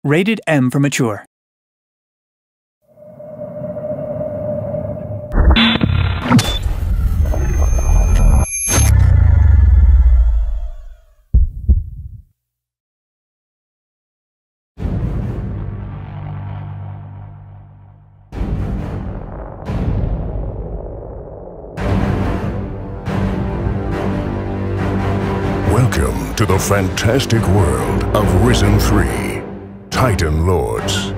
Rated M for mature. Welcome to the fantastic world of Risen 3, Titan Lords.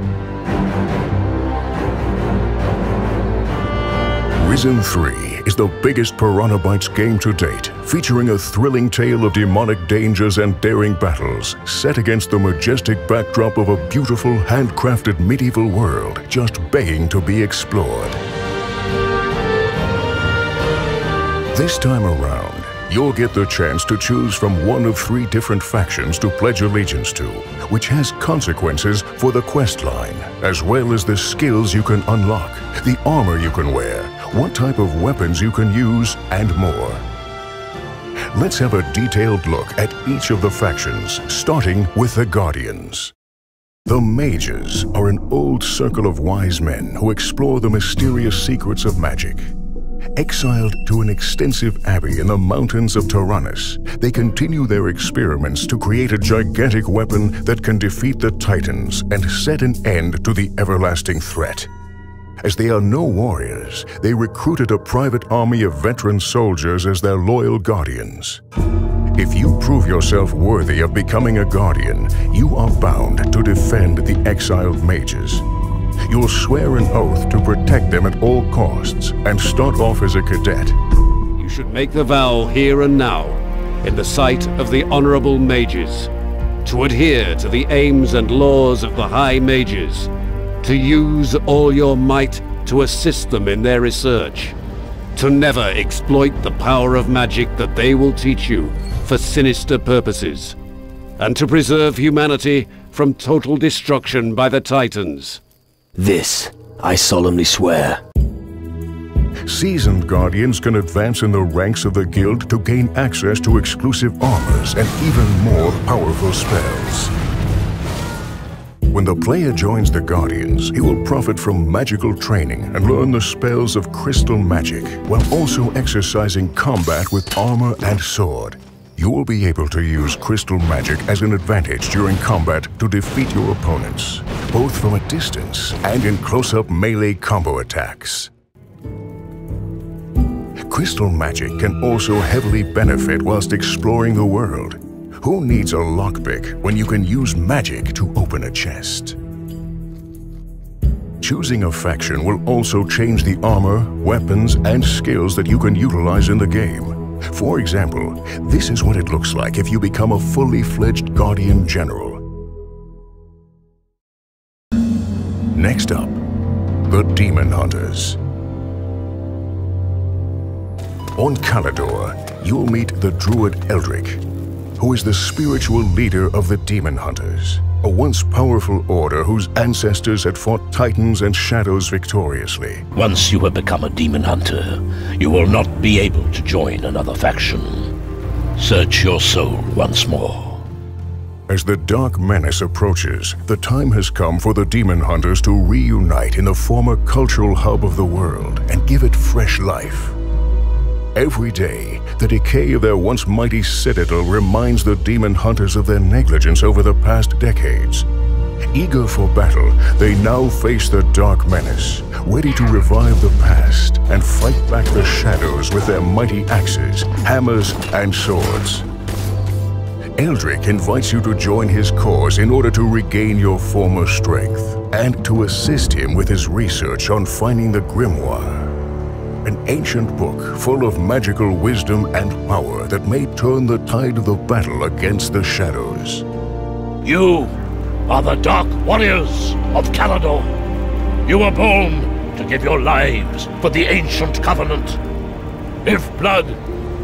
Risen 3 is the biggest Piranha Bytes game to date, featuring a thrilling tale of demonic dangers and daring battles, set against the majestic backdrop of a beautiful, handcrafted medieval world just begging to be explored. This time around, you'll get the chance to choose from one of 3 different factions to pledge allegiance to, which has consequences for the quest line, as well as the skills you can unlock, the armor you can wear, what type of weapons you can use, and more. Let's have a detailed look at each of the factions, starting with the Guardians. The Mages are an old circle of wise men who explore the mysterious secrets of magic. Exiled to an extensive abbey in the mountains of Tyrannus, they continue their experiments to create a gigantic weapon that can defeat the Titans and set an end to the everlasting threat. As they are no warriors, they recruited a private army of veteran soldiers as their loyal guardians. If you prove yourself worthy of becoming a guardian, you are bound to defend the exiled mages. You'll swear an oath to protect them at all costs and start off as a cadet. You should make the vow here and now, in the sight of the honorable mages, to adhere to the aims and laws of the High Mages, to use all your might to assist them in their research, to never exploit the power of magic that they will teach you for sinister purposes, and to preserve humanity from total destruction by the Titans. This, I solemnly swear. Seasoned Guardians can advance in the ranks of the Guild to gain access to exclusive armors and even more powerful spells. When the player joins the Guardians, he will profit from magical training and learn the spells of crystal magic, while also exercising combat with armor and sword. You will be able to use crystal magic as an advantage during combat to defeat your opponents, both from a distance and in close-up melee combo attacks. Crystal magic can also heavily benefit whilst exploring the world. Who needs a lockpick when you can use magic to open a chest? Choosing a faction will also change the armor, weapons, and skills that you can utilize in the game. For example, this is what it looks like if you become a fully fledged Guardian General. Next up, the Demon Hunters. On Calidor, you'll meet the Druid Eldric, who is the spiritual leader of the Demon Hunters, a once powerful order whose ancestors had fought Titans and Shadows victoriously. Once you have become a demon hunter, you will not be able to join another faction. Search your soul once more. As the Dark Menace approaches, the time has come for the Demon Hunters to reunite in the former cultural hub of the world and give it fresh life. Every day, the decay of their once mighty citadel reminds the Demon Hunters of their negligence over the past decades. Eager for battle, they now face the Dark Menace, ready to revive the past and fight back the shadows with their mighty axes, hammers, and swords. Eldric invites you to join his cause in order to regain your former strength and to assist him with his research on finding the Grimoire, an ancient book full of magical wisdom and power that may turn the tide of the battle against the shadows. You are the Dark Warriors of Calidor. You were born to give your lives for the ancient covenant. If blood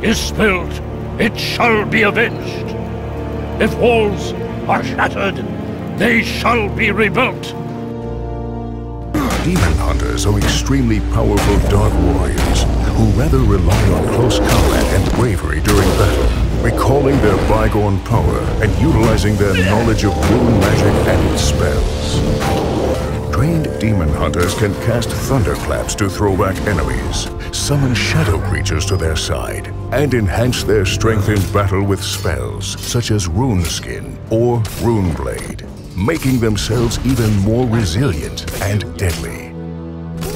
is spilled, it shall be avenged. If walls are shattered, they shall be rebuilt. Demon Hunters are extremely powerful Dark Warriors who rather rely on close combat and bravery during battle, recalling their bygone power and utilizing their knowledge of rune magic and its spells. Trained demon hunters can cast thunderclaps to throw back enemies, summon shadow creatures to their side, and enhance their strength in battle with spells such as Rune Skin or Rune Blade, making themselves even more resilient and deadly.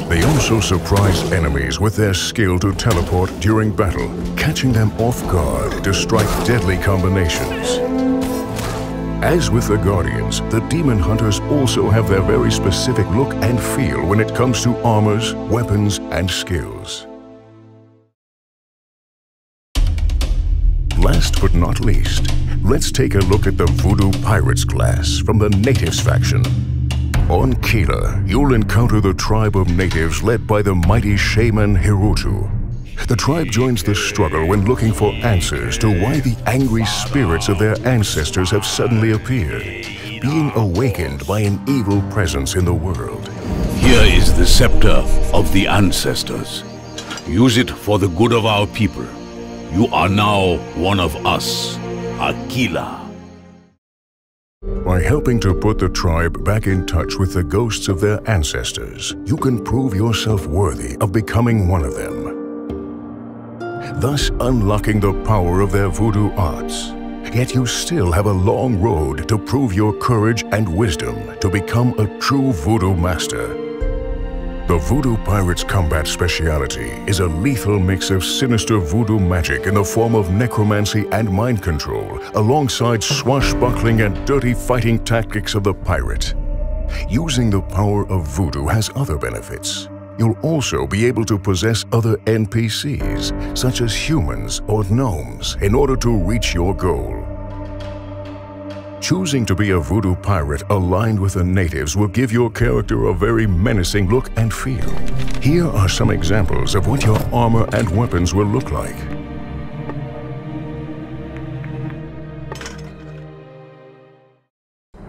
They also surprise enemies with their skill to teleport during battle, catching them off guard to strike deadly combinations. As with the Guardians, the Demon Hunters also have their very specific look and feel when it comes to armors, weapons, and skills. Last but not least, let's take a look at the Voodoo Pirates class from the Natives faction. On Kila, you'll encounter the tribe of natives led by the mighty shaman Hirutu. The tribe joins the struggle when looking for answers to why the angry spirits of their ancestors have suddenly appeared, being awakened by an evil presence in the world. Here is the scepter of the ancestors. Use it for the good of our people. You are now one of us, Akila. By helping to put the tribe back in touch with the ghosts of their ancestors, you can prove yourself worthy of becoming one of them, thus unlocking the power of their voodoo arts. Yet you still have a long road to prove your courage and wisdom to become a true voodoo master. The Voodoo Pirates' combat speciality is a lethal mix of sinister voodoo magic in the form of necromancy and mind control, alongside swashbuckling and dirty fighting tactics of the pirate. Using the power of voodoo has other benefits. You'll also be able to possess other NPCs, such as humans or gnomes, in order to reach your goal. Choosing to be a voodoo pirate aligned with the natives will give your character a very menacing look and feel. Here are some examples of what your armor and weapons will look like.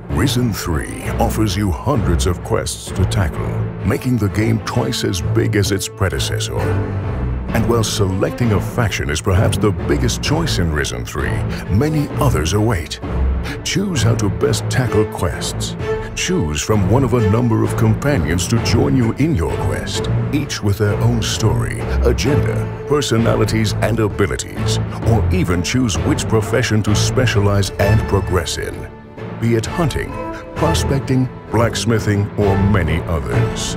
Risen 3 offers you hundreds of quests to tackle, making the game twice as big as its predecessor. And while selecting a faction is perhaps the biggest choice in Risen 3, many others await. Choose how to best tackle quests. Choose from one of a number of companions to join you in your quest, each with their own story, agenda, personalities, and abilities, or even choose which profession to specialize and progress in, be it hunting, prospecting, blacksmithing, or many others.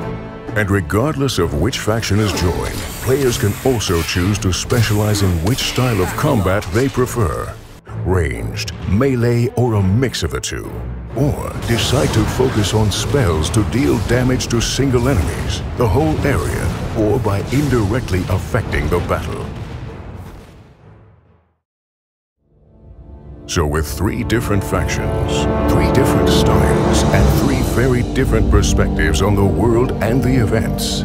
And regardless of which faction is joined, players can also choose to specialize in which style of combat they prefer. Ranged, melee, or a mix of the two. Or decide to focus on spells to deal damage to single enemies, the whole area, or by indirectly affecting the battle. So with 3 different factions, 3 different styles, and 3 very different perspectives on the world and the events,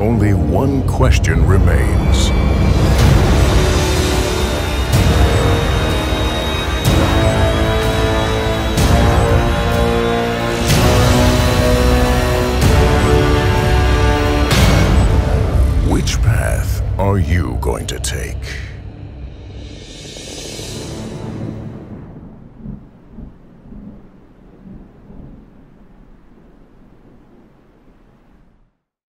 only one question remains. Which path are you going to take?